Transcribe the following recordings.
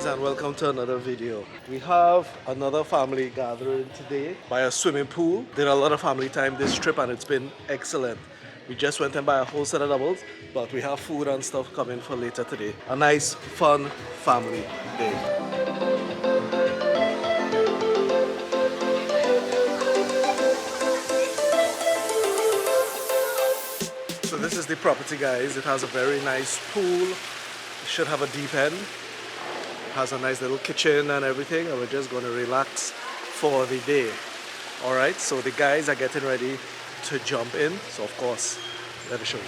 And welcome to another video. We have another family gathering today by a swimming pool. Did a lot of family time this trip and it's been excellent. We just went and buy a whole set of doubles, but we have food and stuff coming for later today. A nice, fun family day. So this is the property, guys. It has a very nice pool. It should have a deep end. Has a nice little kitchen and everything, and we're just going to relax for the day. All right, so the guys are getting ready to jump in. So of course, let me show you.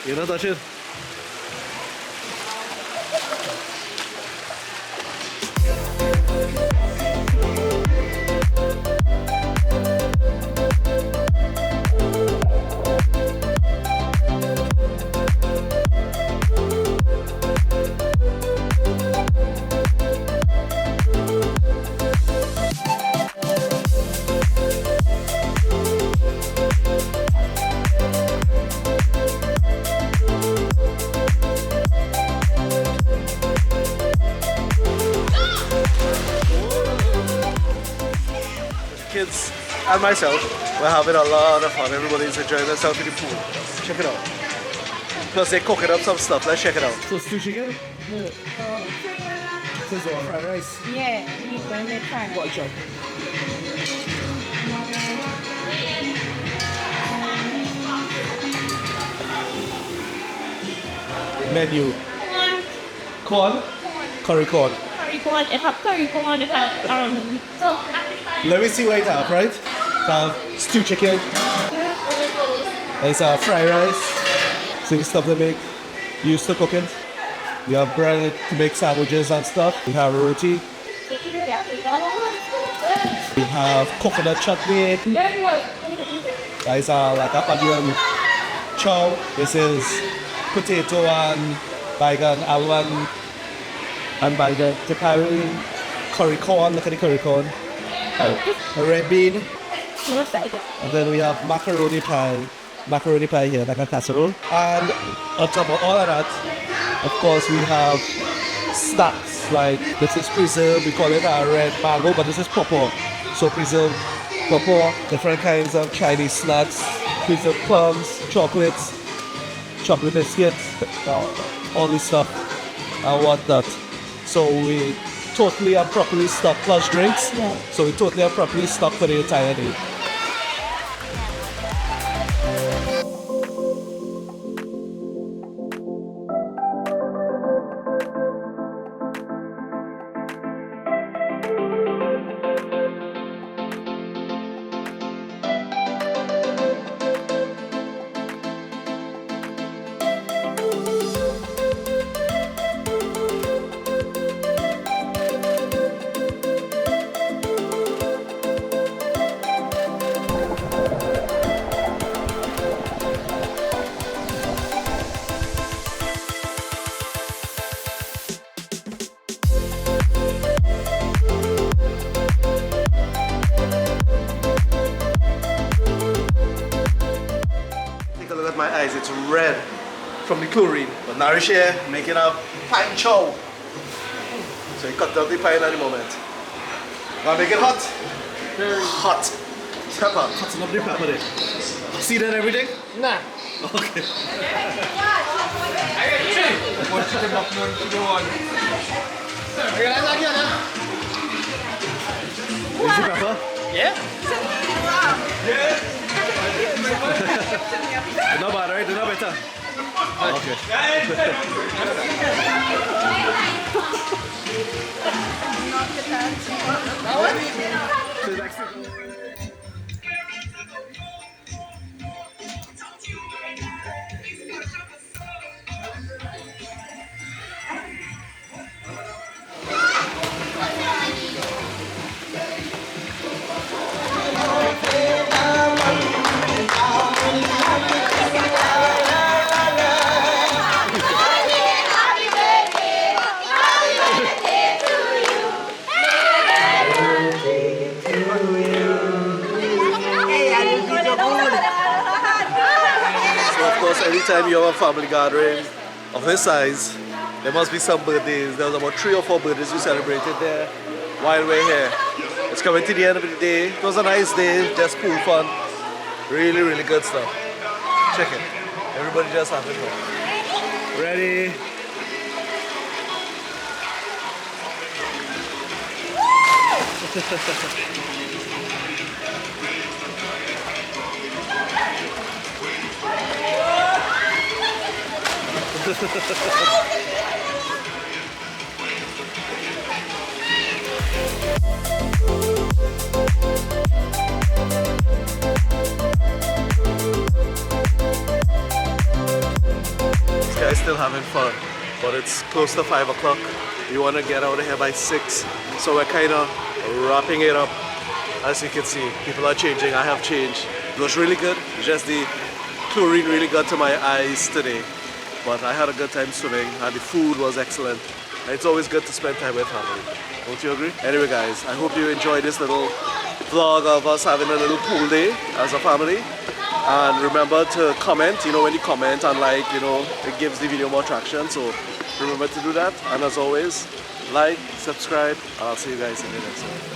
You're not touching. Kids and myself, we're having a lot of fun. Everybody's enjoying themselves in the pool. Check it out. Plus they're cooking up some stuff. Let's check it out. So stew chicken? Yeah. So it's all fried rice? Yeah, we going to try. What chop? Menu. Corn? Curry corn. Curry corn. It has curry corn. It has so. Let me see what it have, right? It have stew chicken. It's fried rice. So the stuff they make used to cooking. We have bread to make sandwiches and stuff. We have roti. We have coconut chutney. Guys are like a onion chow. This is potato and baigan, almond and baigan. Curry corn. Look at the curry corn. A red bean. And then we have macaroni pie. Macaroni pie here, like a casserole. And on top of all of that, of course, we have snacks. Like this is preserved. We call it a red mango, but this is pawpaw. So preserved pawpaw, different kinds of Chinese snacks, preserved plums, chocolates, chocolate biscuits, all this stuff and whatnot. So we totally and properly stocked plus drinks. Yeah. So we totally and properly stocked for the entire day. My eyes, it's red from the chlorine. But Nourish here making a pine chow. So you cut down the pine at the moment. Gonna make it hot? Very hot. Pepper, hotting up the pepper there. See that everything? Nah. Okay. One chicken buffalo to go on. Is the pepper? Yeah. Not bad, right? Not better. Okay. anytime you have a family gathering of this size, there must be some birthdays. There was about 3 or 4 birthdays we celebrated there while we're here. It's coming to the end of the day. It was a nice day, just pool fun. Really, really good stuff. Check it. Everybody just having fun. Ready? This guy's still having fun, but it's close to 5 o'clock. We want to get out of here by 6, so we're kind of wrapping it up. As you can see, people are changing. I have changed. It was really good. Just the chlorine really got to my eyes today, but I had a good time swimming and the food was excellent. And it's always good to spend time with family. Don't you agree? Anyway guys, I hope you enjoyed this little vlog of us having a little pool day as a family. And remember to comment, when you comment and like, it gives the video more traction. So remember to do that. And as always, like, subscribe, and I'll see you guys in the next one.